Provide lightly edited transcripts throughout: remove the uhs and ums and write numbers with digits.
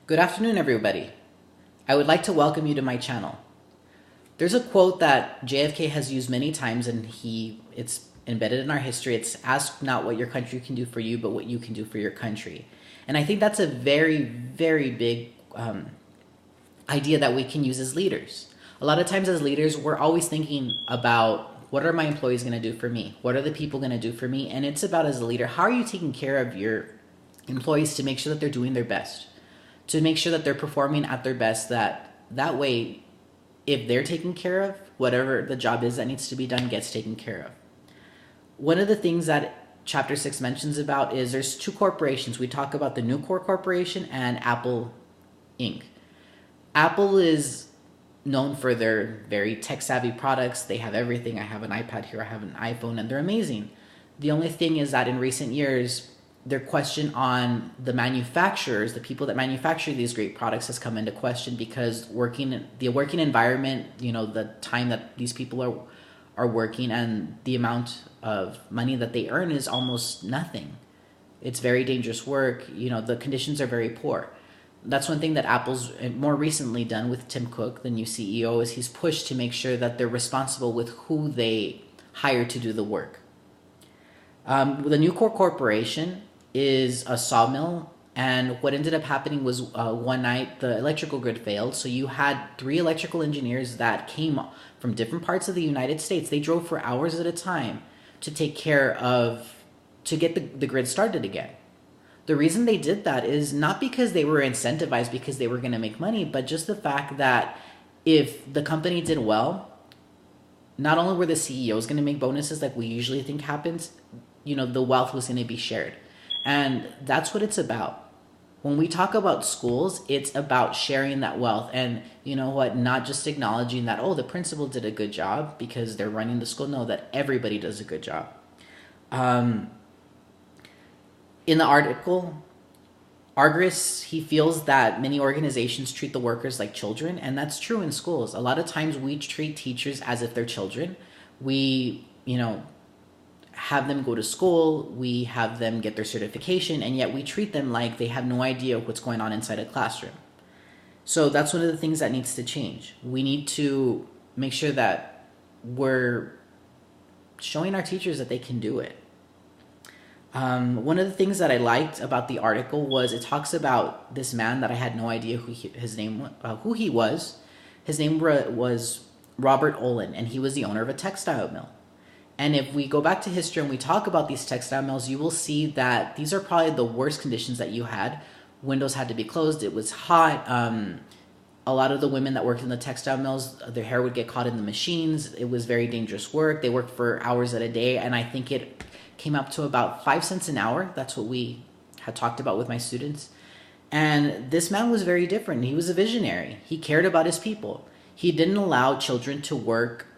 Good afternoon, everybody. I would like to welcome you to my channel. There's a quote that JFK has used many times, and it's embedded in our history. It's ask not what your country can do for you, but what you can do for your country. And I think that's a very, very big idea that we can use as leaders. A lot of times as leaders, we're always thinking about what are my employees going to do for me? What are the people going to do for me? And it's about, as a leader, how are you taking care of your employees to make sure that they're doing their best, to make sure that they're performing at their best, that way, if they're taken care of, whatever the job is that needs to be done gets taken care of. One of the things that Chapter 6 mentions about is there's two corporations. We talk about the Nucor Corporation and Apple Inc. Apple is known for their very tech-savvy products. They have everything. I have an iPad here, I have an iPhone, and they're amazing. The only thing is that in recent years, their question on the manufacturers, the people that manufacture these great products, has come into question because the working environment, the time that these people are working and the amount of money that they earn is almost nothing. It's very dangerous work. The conditions are very poor. That's one thing that Apple's more recently done with Tim Cook, the new CEO, is he's pushed to make sure that they're responsible with who they hire to do the work. The Nucor Corporation is a sawmill, and what ended up happening was one night the electrical grid failed, so you had 3 electrical engineers that came from different parts of the United States. They drove for hours at a time to get the grid started again. The reason they did that is not because they were incentivized because they were going to make money, but just the fact that if the company did well, not only were the CEOs going to make bonuses like we usually think happens, the wealth was going to be shared. And that's what it's about. When we talk about schools, it's about sharing that wealth. And not just acknowledging that, the principal did a good job because they're running the school. No, that everybody does a good job. In the article, Argris, he feels that many organizations treat the workers like children, and that's true in schools. A lot of times we treat teachers as if they're children. We, have them go to school, we have them get their certification, and yet we treat them like they have no idea what's going on inside a classroom. So that's one of the things that needs to change. We need to make sure that we're showing our teachers that they can do it. One of the things that I liked about the article was it talks about this man that I had no idea who he was. His name was Robert Olin, and he was the owner of a textile mill. And if we go back to history and we talk about these textile mills, you will see that these are probably the worst conditions that you had. Windows had to be closed. It was hot. A lot of the women that worked in the textile mills, their hair would get caught in the machines. It was very dangerous work. They worked for hours at a day, and I think it came up to about 5 cents an hour. That's what we had talked about with my students. And this man was very different. He was a visionary. He cared about his people. He didn't allow children to work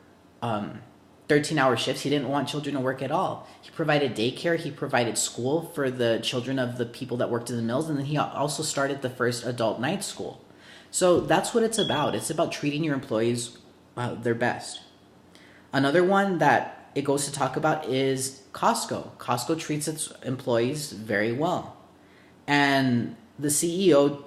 13-hour shifts. He didn't want children to work at all. He provided daycare. He provided school for the children of the people that worked in the mills. And then he also started the first adult night school. So that's what it's about. It's about treating your employees their best. Another one that it goes to talk about is Costco. Costco treats its employees very well. And the CEO,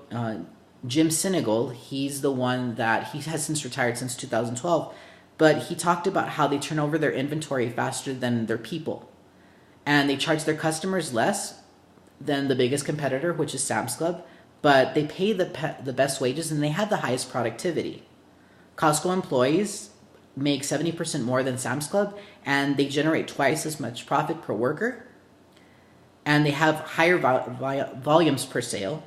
Jim Sinegal, he's the one that he has since retired since 2012. But he talked about how they turn over their inventory faster than their people. And they charge their customers less than the biggest competitor, which is Sam's Club. But they pay the best wages and they have the highest productivity. Costco employees make 70% more than Sam's Club, and they generate twice as much profit per worker. And they have higher volumes per sale.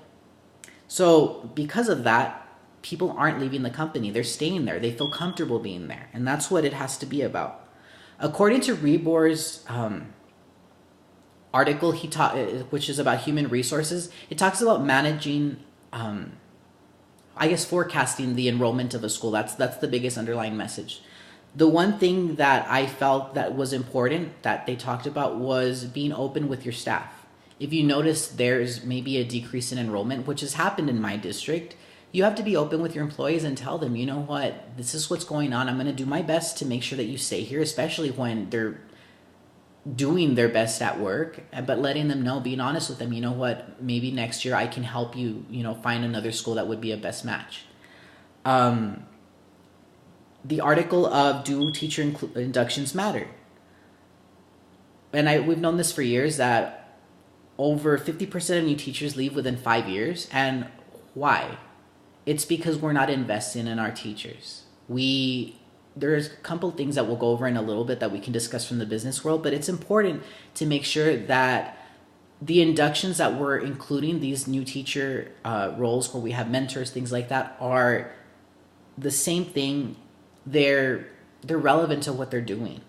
So because of that, people aren't leaving the company. They're staying there. They feel comfortable being there. And that's what it has to be about. According to Rebor's article, which is about human resources, it talks about managing, forecasting the enrollment of a school. That's the biggest underlying message. The one thing that I felt that was important that they talked about was being open with your staff. If you notice there's maybe a decrease in enrollment, which has happened in my district, you have to be open with your employees and tell them, you know what, this is what's going on. I'm going to do my best to make sure that you stay here, especially when they're doing their best at work, but letting them know, being honest with them, you know what, maybe next year I can help you, find another school that would be a best match. The article of do teacher inductions matter? And we've known this for years, that over 50% of new teachers leave within 5 years. And why? It's because we're not investing in our teachers. There's a couple of things that we'll go over in a little bit that we can discuss from the business world, but it's important to make sure that the inductions that we're including, these new teacher roles where we have mentors, things like that, are the same thing. They're relevant to what they're doing.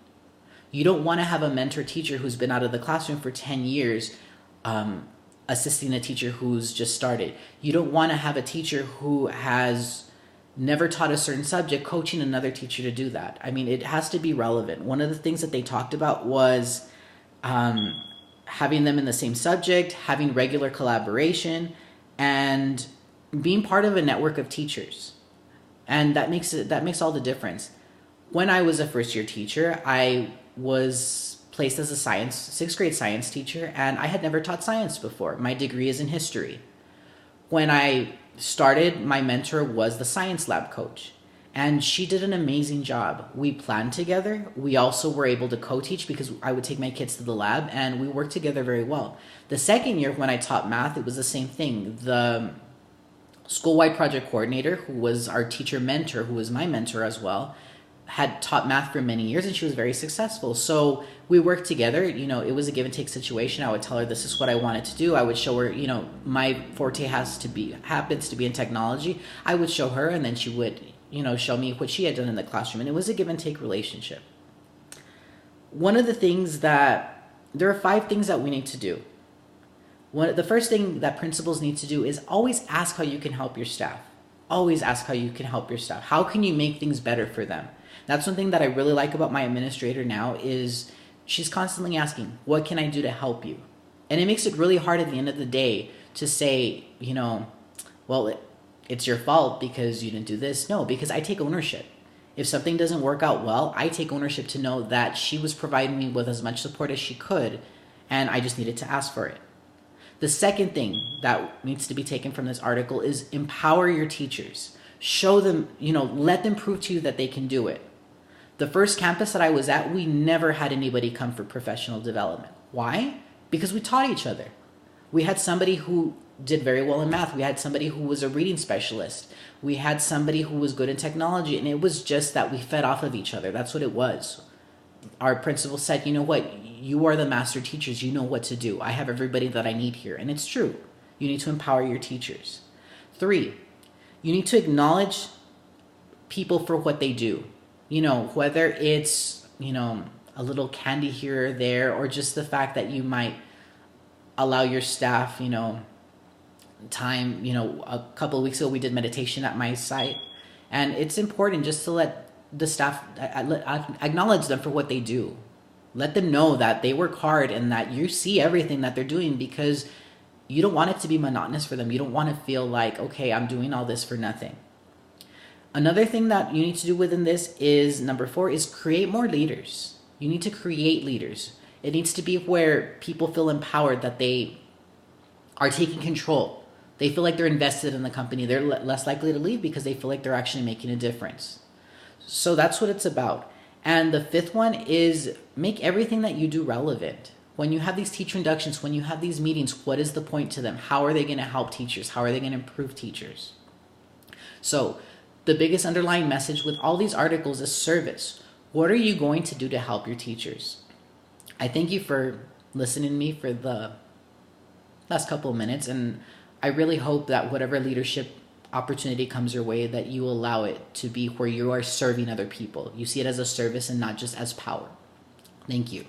You don't want to have a mentor teacher who's been out of the classroom for 10 years assisting a teacher who's just started. You don't want to have a teacher who has never taught a certain subject coaching another teacher to do that. I mean, it has to be relevant. One of the things that they talked about was having them in the same subject, having regular collaboration, and being part of a network of teachers. And that makes all the difference. When I was a first-year teacher, I was placed as a sixth grade science teacher, and I had never taught science before. My degree is in history. When I started, my mentor was the science lab coach, and she did an amazing job. We planned together. We also were able to co-teach because I would take my kids to the lab, and we worked together very well. The second year when I taught math, it was the same thing. The school-wide project coordinator, who was our teacher mentor, who was my mentor as well, had taught math for many years, and she was very successful. So we worked together. It was a give and take situation. I would tell her this is what I wanted to do. I would show her, my forte happens to be in technology. I would show her, and then she would, show me what she had done in the classroom. And it was a give and take relationship. One of the things there are 5 things that we need to do. The first thing that principals need to do is always ask how you can help your staff. Always ask how you can help your staff. How can you make things better for them? That's one thing that I really like about my administrator now, is she's constantly asking, what can I do to help you? And it makes it really hard at the end of the day to say, well, it's your fault because you didn't do this. No, because I take ownership. If something doesn't work out well, I take ownership to know that she was providing me with as much support as she could, and I just needed to ask for it. The second thing that needs to be taken from this article is empower your teachers. Show them, let them prove to you that they can do it. The first campus that I was at, we never had anybody come for professional development. Why? Because we taught each other. We had somebody who did very well in math. We had somebody who was a reading specialist. We had somebody who was good in technology. And it was just that we fed off of each other. That's what it was. Our principal said, you know what? You are the master teachers. You know what to do. I have everybody that I need here. And it's true. You need to empower your teachers. 3, you need to acknowledge people for what they do. Whether it's, a little candy here or there, or just the fact that you might allow your staff, time. A couple of weeks ago we did meditation at my site, and it's important just to let the staff acknowledge them for what they do. Let them know that they work hard and that you see everything that they're doing, because you don't want it to be monotonous for them. You don't want to feel like, okay, I'm doing all this for nothing. Another thing that you need to do within this is, number 4, is create more leaders. You need to create leaders. It needs to be where people feel empowered, that they are taking control. They feel like they're invested in the company. They're less likely to leave because they feel like they're actually making a difference. So that's what it's about. And the 5th one is make everything that you do relevant. When you have these teacher inductions, when you have these meetings, what is the point to them? How are they going to help teachers? How are they going to improve teachers? So the biggest underlying message with all these articles is service. What are you going to do to help your teachers? I thank you for listening to me for the last couple of minutes, and I really hope that whatever leadership opportunity comes your way, that you allow it to be where you are serving other people. You see it as a service and not just as power. Thank you.